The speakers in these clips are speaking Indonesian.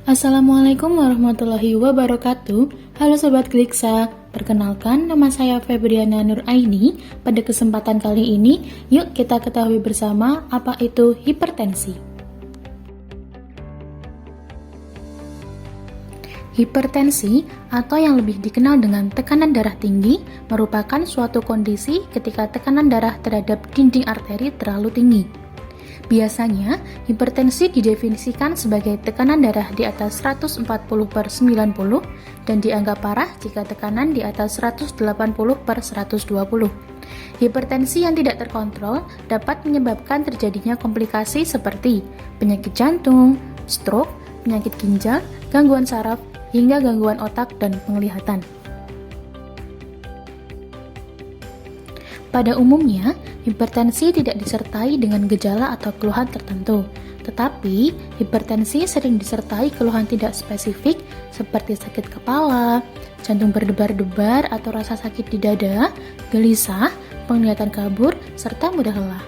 Assalamualaikum warahmatullahi wabarakatuh. Halo Sobat Gliksa, perkenalkan nama saya Febriana Nuraini. Pada kesempatan kali ini, yuk kita ketahui bersama apa itu hipertensi. Hipertensi atau yang lebih dikenal dengan tekanan darah tinggi merupakan suatu kondisi ketika tekanan darah terhadap dinding arteri terlalu tinggi. Biasanya, hipertensi didefinisikan sebagai tekanan darah di atas 140/90 dan dianggap parah jika tekanan di atas 180/120. Hipertensi yang tidak terkontrol dapat menyebabkan terjadinya komplikasi seperti penyakit jantung, stroke, penyakit ginjal, gangguan saraf, hingga gangguan otak dan penglihatan. Pada umumnya, hipertensi tidak disertai dengan gejala atau keluhan tertentu, tetapi hipertensi sering disertai keluhan tidak spesifik seperti sakit kepala, jantung berdebar-debar atau rasa sakit di dada, gelisah, penglihatan kabur, serta mudah lelah.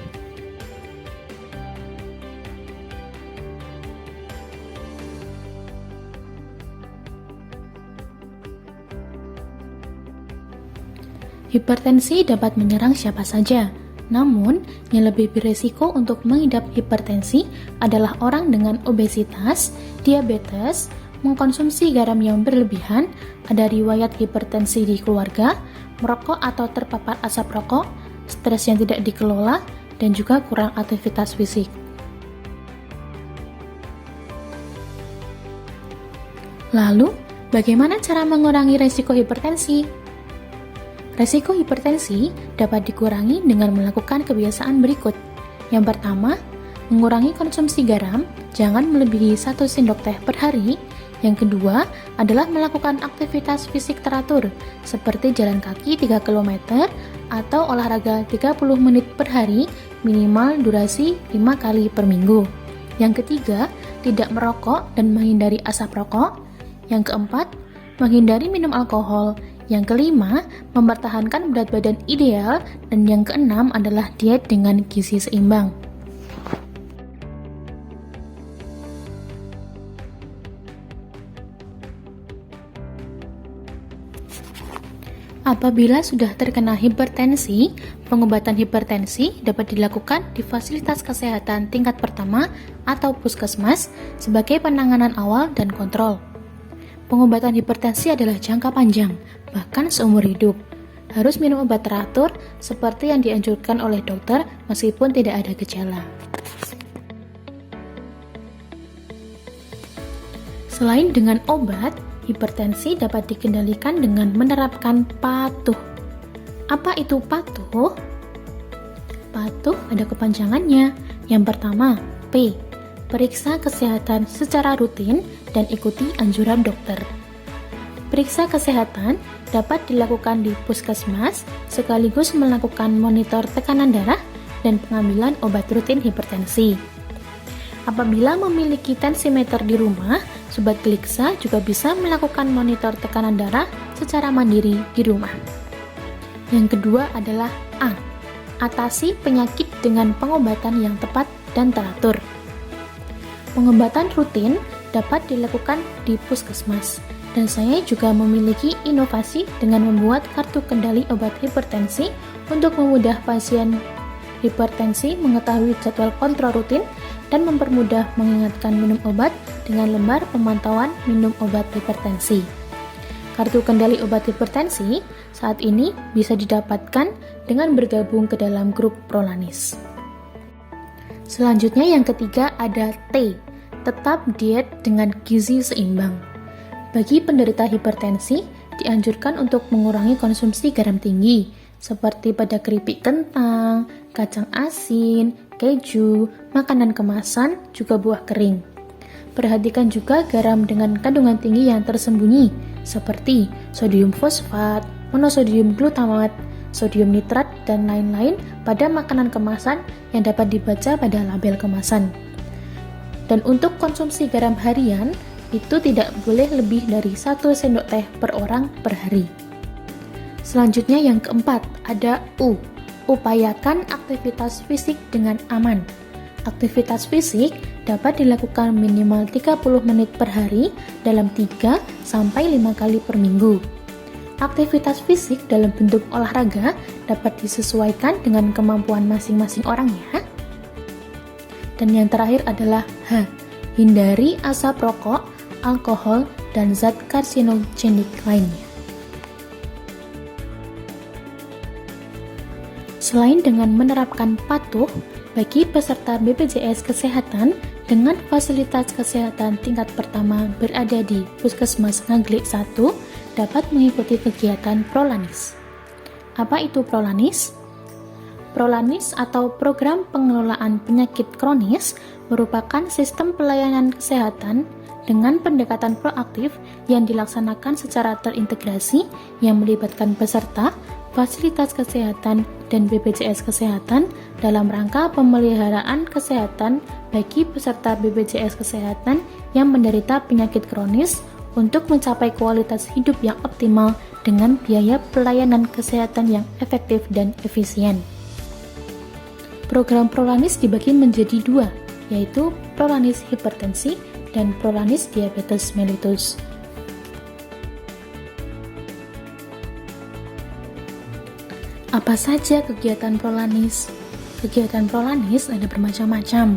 Hipertensi dapat menyerang siapa saja, namun yang lebih berisiko untuk mengidap hipertensi adalah orang dengan obesitas, diabetes, mengkonsumsi garam yang berlebihan, ada riwayat hipertensi di keluarga, merokok atau terpapar asap rokok, stres yang tidak dikelola, dan juga kurang aktivitas fisik. Lalu, bagaimana cara mengurangi risiko hipertensi? Resiko hipertensi dapat dikurangi dengan melakukan kebiasaan berikut. Yang pertama, mengurangi konsumsi garam, jangan melebihi 1 sendok teh per hari. Yang kedua adalah melakukan aktivitas fisik teratur, seperti jalan kaki 3 km atau olahraga 30 menit per hari, minimal durasi 5 kali per minggu. Yang ketiga, tidak merokok dan menghindari asap rokok. Yang keempat, menghindari minum alkohol. Yang kelima, mempertahankan berat badan ideal, dan yang keenam adalah diet dengan gizi seimbang. Apabila sudah terkena hipertensi, pengobatan hipertensi dapat dilakukan di fasilitas kesehatan tingkat pertama atau puskesmas sebagai penanganan awal dan kontrol. Pengobatan hipertensi adalah jangka panjang, bahkan seumur hidup. Harus minum obat teratur seperti yang dianjurkan oleh dokter meskipun tidak ada gejala. Selain dengan obat, hipertensi dapat dikendalikan dengan menerapkan patuh. Apa itu patuh? Patuh ada kepanjangannya. Yang pertama, P. Periksa kesehatan secara rutin dan ikuti anjuran dokter. Periksa kesehatan dapat dilakukan di puskesmas sekaligus melakukan monitor tekanan darah dan pengambilan obat rutin hipertensi. Apabila memiliki tensimeter di rumah, Sobat Gliksa juga bisa melakukan monitor tekanan darah secara mandiri di rumah. Yang kedua adalah A. Atasi penyakit dengan pengobatan yang tepat dan teratur. Pengobatan rutin dapat dilakukan di puskesmas, dan saya juga memiliki inovasi dengan membuat kartu kendali obat hipertensi untuk memudah pasien hipertensi mengetahui jadwal kontrol rutin dan mempermudah mengingatkan minum obat dengan lembar pemantauan minum obat hipertensi. Kartu kendali obat hipertensi saat ini bisa didapatkan dengan bergabung ke dalam grup Prolanis. Selanjutnya yang ketiga ada T. Tetap diet dengan gizi seimbang. Bagi penderita hipertensi, dianjurkan untuk mengurangi konsumsi garam tinggi, seperti pada keripik kentang, kacang asin, keju, makanan kemasan, juga buah kering. Perhatikan juga garam dengan kandungan tinggi yang tersembunyi, seperti sodium fosfat, monosodium glutamat, sodium nitrat, dan lain-lain pada makanan kemasan yang dapat dibaca pada label kemasan. Dan untuk konsumsi garam harian, itu tidak boleh lebih dari 1 sendok teh per orang per hari. Selanjutnya yang keempat, ada U. Upayakan aktivitas fisik dengan aman. Aktivitas fisik dapat dilakukan minimal 30 menit per hari dalam 3 sampai 5 kali per minggu. Aktivitas fisik dalam bentuk olahraga dapat disesuaikan dengan kemampuan masing-masing orang ya. Dan yang terakhir adalah H. Hindari asap rokok, alkohol, dan zat karsinogenik lainnya. Selain dengan menerapkan patuh, bagi peserta BPJS Kesehatan dengan fasilitas kesehatan tingkat pertama berada di Puskesmas Ngaglik 1 dapat mengikuti kegiatan Prolanis. Apa itu Prolanis? Prolanis atau Program Pengelolaan Penyakit Kronis merupakan sistem pelayanan kesehatan dengan pendekatan proaktif yang dilaksanakan secara terintegrasi yang melibatkan peserta, fasilitas kesehatan, dan BPJS Kesehatan dalam rangka pemeliharaan kesehatan bagi peserta BPJS Kesehatan yang menderita penyakit kronis untuk mencapai kualitas hidup yang optimal dengan biaya pelayanan kesehatan yang efektif dan efisien. Program Prolanis dibagi menjadi dua, yaitu Prolanis Hipertensi dan Prolanis Diabetes Mellitus. Apa saja kegiatan Prolanis? Kegiatan Prolanis ada bermacam-macam.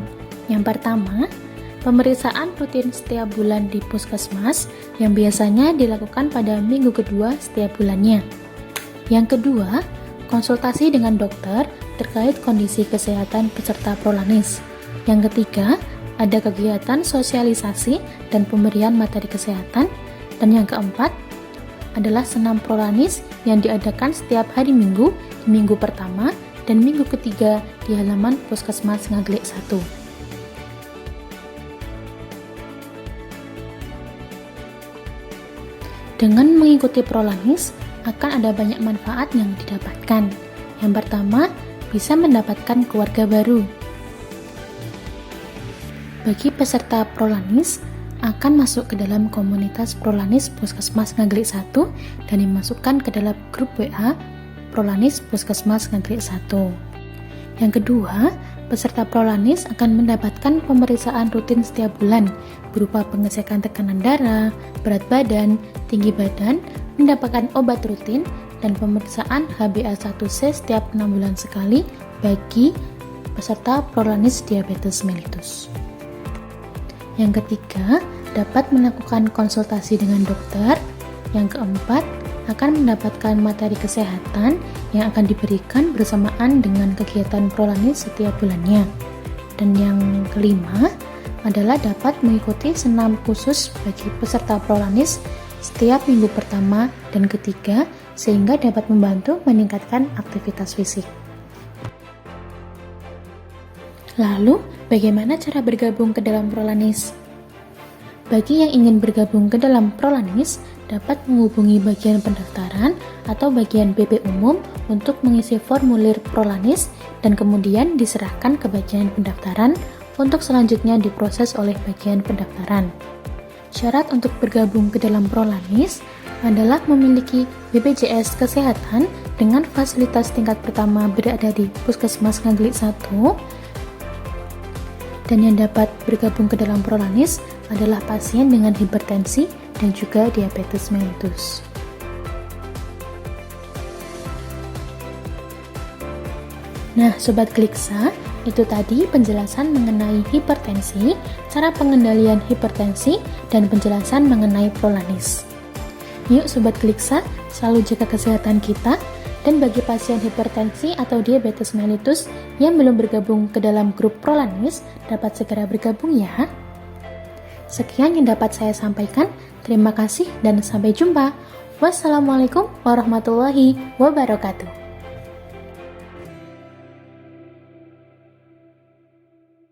Yang pertama, pemeriksaan rutin setiap bulan di puskesmas yang biasanya dilakukan pada minggu kedua setiap bulannya. Yang kedua, konsultasi dengan dokter terkait kondisi kesehatan peserta Prolanis. Yang ketiga, ada kegiatan sosialisasi dan pemberian materi kesehatan. Dan yang keempat, adalah senam Prolanis yang diadakan setiap hari Minggu di minggu pertama dan minggu ketiga di halaman Puskesmas Ngaglik 1. Dengan mengikuti Prolanis, akan ada banyak manfaat yang didapatkan. Yang pertama, bisa mendapatkan keluarga baru. Bagi peserta Prolanis, akan masuk ke dalam komunitas Prolanis Puskesmas Ngaglik 1 dan dimasukkan ke dalam grup WA Prolanis Puskesmas Ngaglik 1. Yang kedua, peserta Prolanis akan mendapatkan pemeriksaan rutin setiap bulan berupa pengecekan tekanan darah, berat badan, tinggi badan, mendapatkan obat rutin, dan pemeriksaan HbA1c setiap 6 bulan sekali bagi peserta Prolanis Diabetes Mellitus. Yang ketiga, dapat melakukan konsultasi dengan dokter. Yang keempat, akan mendapatkan materi kesehatan yang akan diberikan bersamaan dengan kegiatan Prolanis setiap bulannya. Dan yang kelima, adalah dapat mengikuti senam khusus bagi peserta Prolanis setiap minggu pertama dan ketiga, sehingga dapat membantu meningkatkan aktivitas fisik. Lalu, bagaimana cara bergabung ke dalam Prolanis? Bagi yang ingin bergabung ke dalam Prolanis, dapat menghubungi bagian pendaftaran atau bagian BP umum untuk mengisi formulir Prolanis dan kemudian diserahkan ke bagian pendaftaran untuk selanjutnya diproses oleh bagian pendaftaran. Syarat untuk bergabung ke dalam Prolanis adalah memiliki BPJS Kesehatan dengan fasilitas tingkat pertama berada di Puskesmas Ngaglik 1, dan yang dapat bergabung ke dalam Prolanis adalah pasien dengan hipertensi dan juga diabetes mellitus. Nah, Sobat Gliksa, itu tadi penjelasan mengenai hipertensi, cara pengendalian hipertensi, dan penjelasan mengenai Prolanis. Yuk Sobat Gliksa, selalu jaga kesehatan kita. Dan bagi pasien hipertensi atau diabetes mellitus yang belum bergabung ke dalam grup Prolanis, dapat segera bergabung ya. Sekian yang dapat saya sampaikan. Terima kasih dan sampai jumpa. Wassalamualaikum warahmatullahi wabarakatuh.